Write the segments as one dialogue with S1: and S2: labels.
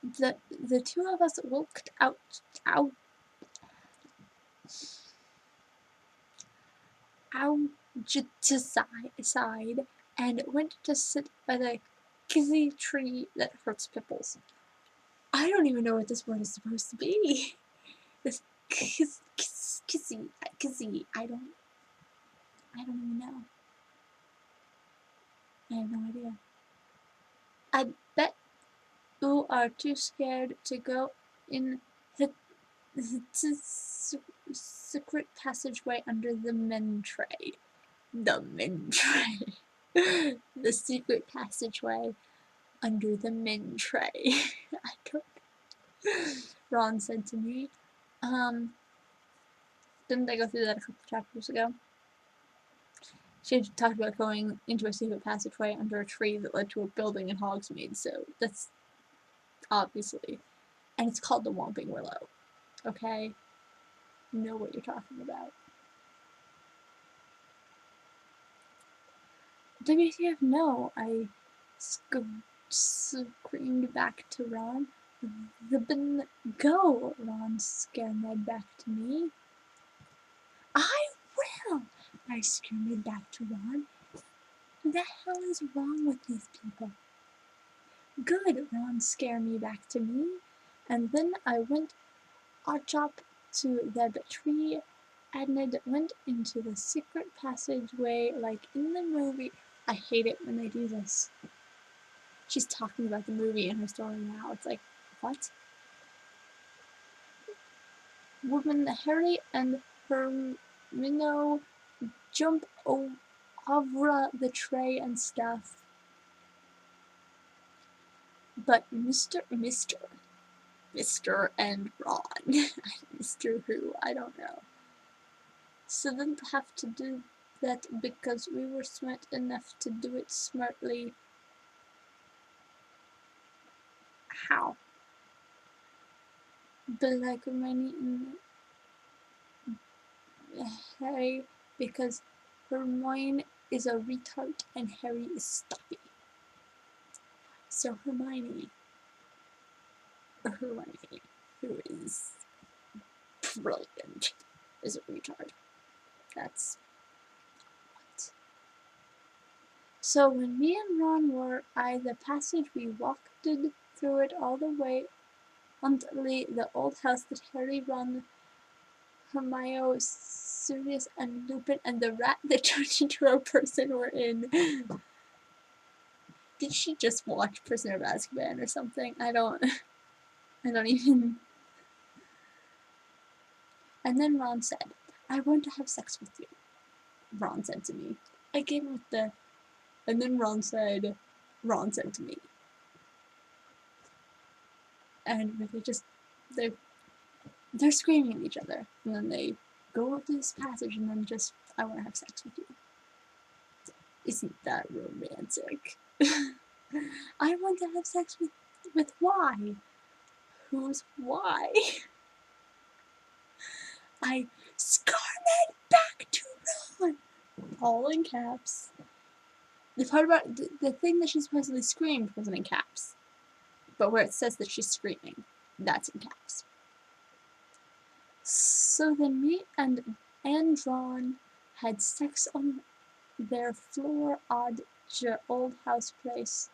S1: the two of us walked outside and went to sit by the kizzy tree that hurts pimples. I don't even know what this word is supposed to be. This kizzy. I don't even know. I have no idea. I bet you are too scared to go in the secret passageway under the men tray. The men tray. The secret passageway under the men tray. I don't know. Ron said to me. Didn't I go through that a couple chapters ago? She had talked about going into a secret passageway under a tree that led to a building in Hogsmeade, so that's obviously. And it's called the Whomping Willow. Okay? You know what you're talking about. WTF, no, I screamed back to Ron. Go, Ron screamed back to me. I will, I screamed back to Ron. What the hell is wrong with these people? Good, Ron scared me back to me. And then I went up to the tree and went into the secret passageway like in the movie. I hate it when they do this. She's talking about the movie in her story now. It's like, what? Woman Harry and Hermione jump over the tray and stuff. But Mr. and Ron, Mr. Who, I don't know. So didn't have to do that because we were smart enough to do it smartly. How? But like Hermione and Harry, because Hermione is a retard and Harry is stuffy. So Hermione, who is brilliant, is a retard. That's what. So when me and Ron were at the passage, we walked through it all the way until the old house that Harry, Ron, Hermione, Sirius, and Lupin, and the rat that turned into a person were in. Did she just watch Prisoner of Azkaban or something? I don't even. And then Ron said, I want to have sex with you. Ron said to me. Again with the. And then Ron said to me. And they're screaming at each other. And then they go up this passage and then just, I want to have sex with you. Isn't that romantic? I want to have sex with Y. Who's Y? I screamed back to Ron, all in caps. The part about the thing that she supposedly screamed wasn't in caps, but where it says that she's screaming, that's in caps. So then me and Ron had sex on their floor at the old house place,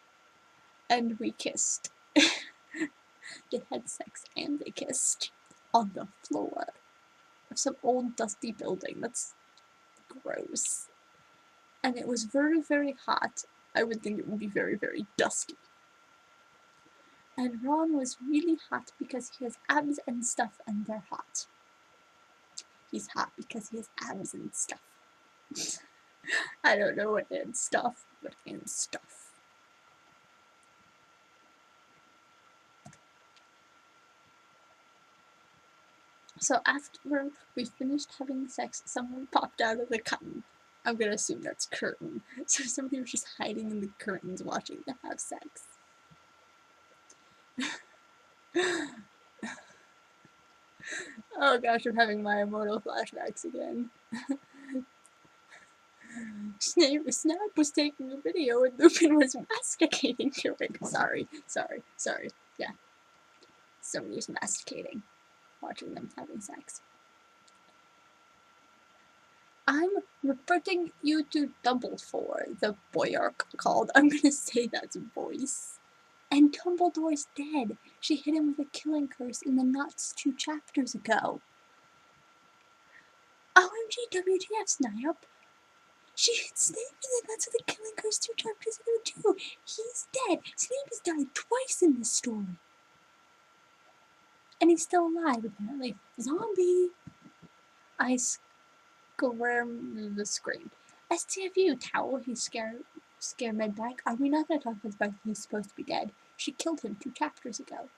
S1: and we kissed. They had sex and they kissed on the floor of some old dusty building. That's gross. And it was very, very hot. I would think it would be very, very dusty. And Ron was really hot because he has abs and stuff, and they're hot. He's hot because he has abs and stuff. I don't know what and stuff, but and stuff. So after we finished having sex, someone popped out of the curtain. I'm gonna assume that's curtain. So somebody was just hiding in the curtains watching them have sex. Oh gosh, I'm having my emotional flashbacks again. Snap was taking a video and Lupin was masticating to it. Sorry. Yeah. Somebody's masticating, watching them having sex. I'm reporting you to Dumbledore, the boyark called. I'm gonna say that's voice. And Dumbledore's dead. She hit him with a killing curse in the nuts 2 chapters ago. OMG, WTF, Snap. She hit Snape in the nuts with a killing curse 2 chapters ago too. He's dead. Snape has died twice in this story. And he's still alive, apparently. Zombie! I screamed. STFU, towel, he scared Med back. Are we not going to talk about the fact that he's supposed to be dead? She killed him 2 chapters ago.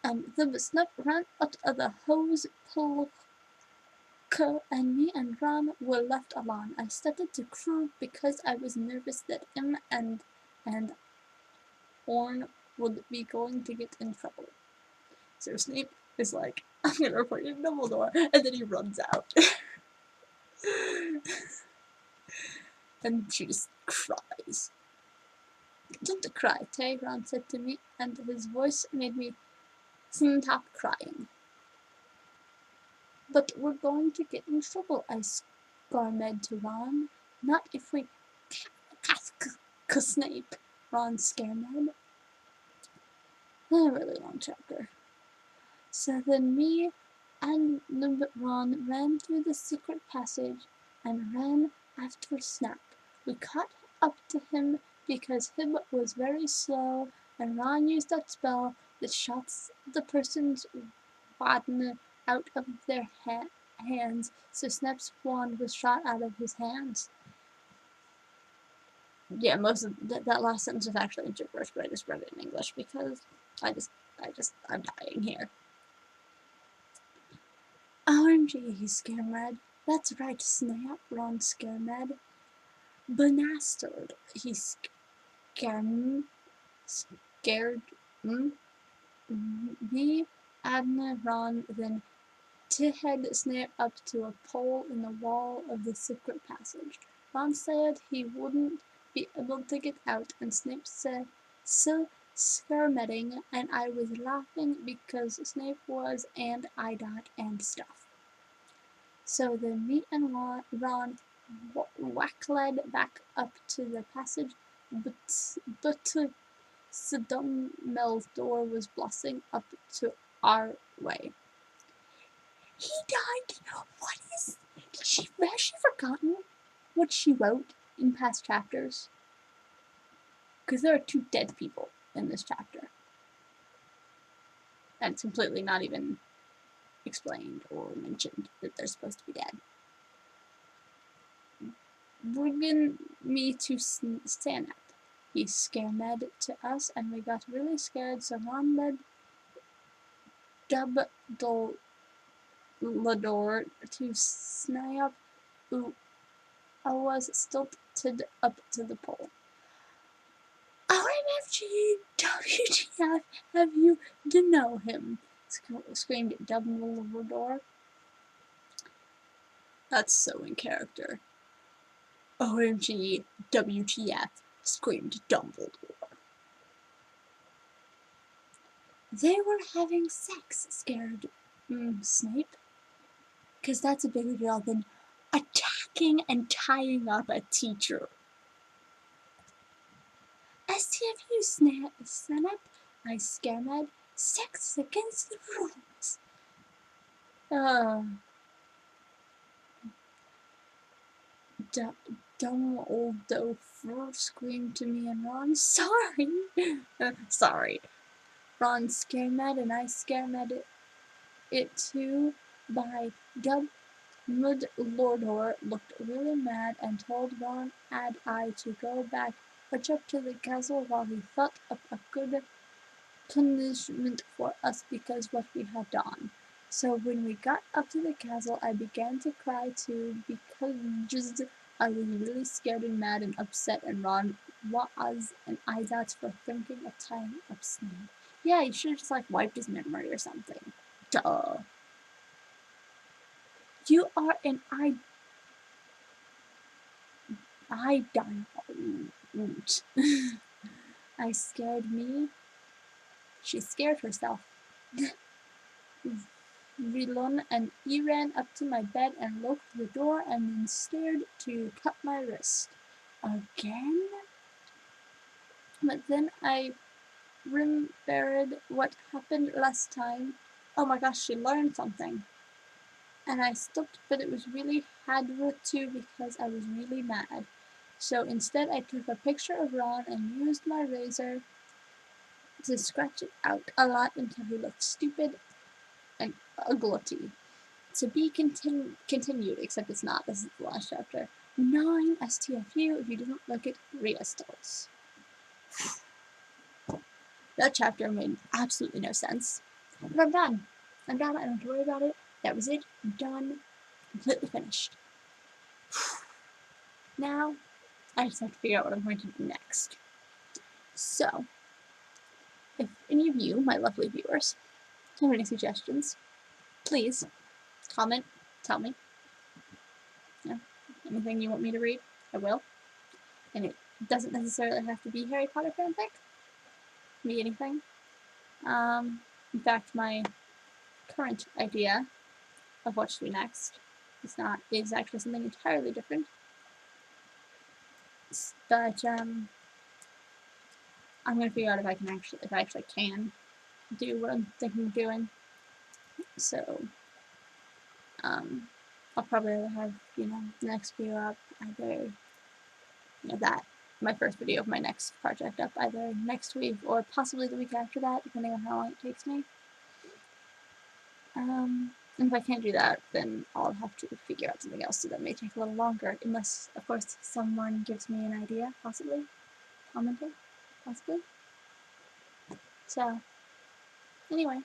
S1: The snap ran out of the hose, and me and Ron were left alone. I started to cry because I was nervous that him and Orn would be going to get in trouble. So Snape is like, I'm gonna report you to Dumbledore, and then he runs out. And she just cries. Don't cry, Tay, Ron said to me, and his voice made me stop crying. But we're going to get in trouble, I scarmed to Ron. Not if we Snape, Ron scared. A really long chapter. So then me and Ron ran through the secret passage and ran after Snap. We caught up to him because Hib was very slow, and Ron used that spell that shots the person's wand out of their hands, so Snap's wand was shot out of his hands. Yeah, most of that last sentence was actually in gibberish, but I just read it in English because I'm dying here. OMG, he's scared. That's right, Snap, Ron scared. Bastard, he's scared me and Ron then to head Snape up to a pole in the wall of the secret passage. Ron said he wouldn't be able to get out, and Snape said, so skirmitting, and I was laughing because Snape was, and I died and stuff. So then me and Ron wackled back up to the passage, but Dumbledore's door was blocking up to our way. He died. What is? Has she forgotten what she wrote in past chapters? Because there are 2 dead people in this chapter, and it's completely not even explained or mentioned that they're supposed to be dead. Bringing me to stand up. He scared to us, and we got really scared. So Ron led Dumbledore to Snape, who was stilted up to the pole. OMFG, WTF, have you to know him? Screamed Dumbledore. That's so in character. OMG, WTF, screamed Dumbledore. They were having sex, scared Snape. Because that's a bigger deal than attacking and tying up a teacher. STFU Snape, I scared. Sex against the rules. Dumb old Dopher screamed to me and Ron, sorry. Sorry. Ron scared and I scared it too. By Dumbledore looked really mad and told Ron and I to go back up to the castle while he thought up a good punishment for us because what we had done. So when we got up to the castle, I began to cry too because I was really scared and mad and upset, and Ron was an Izats for thinking of tying up Snape. Yeah, he should have just like wiped his memory or something. Duh. You are an I died. I scared me. She scared herself. Rilon and E ran up to my bed and locked the door and then stared to cut my wrist. Again? But then I remembered what happened last time. Oh my gosh, she learned something. And I stopped, but it was really hard to because I was really mad. So instead I took a picture of Ron and used my razor to scratch it out a lot until he looked stupid and ugly. To be continued, except it's not. This is the last chapter. 9 STFU if you didn't look at Riastos. That chapter made absolutely no sense. But I'm done. I'm done. I don't have to worry about it. That was it. I'm done. Completely finished. Now, I just have to figure out what I'm going to do next. So, if any of you, my lovely viewers, have any suggestions, please comment, tell me. Anything you want me to read, I will. And it doesn't necessarily have to be Harry Potter fanfic. It can be anything. In fact, my current idea of what to do next is actually something entirely different. But I'm gonna figure out if I actually can do what I'm thinking of doing. So I'll probably have, the next video up either, my first video of my next project up either next week or possibly the week after that, depending on how long it takes me. And if I can't do that, then I'll have to figure out something else, so that may take a little longer, unless, of course, someone gives me an idea, possibly. Commenting, possibly. So, anyway,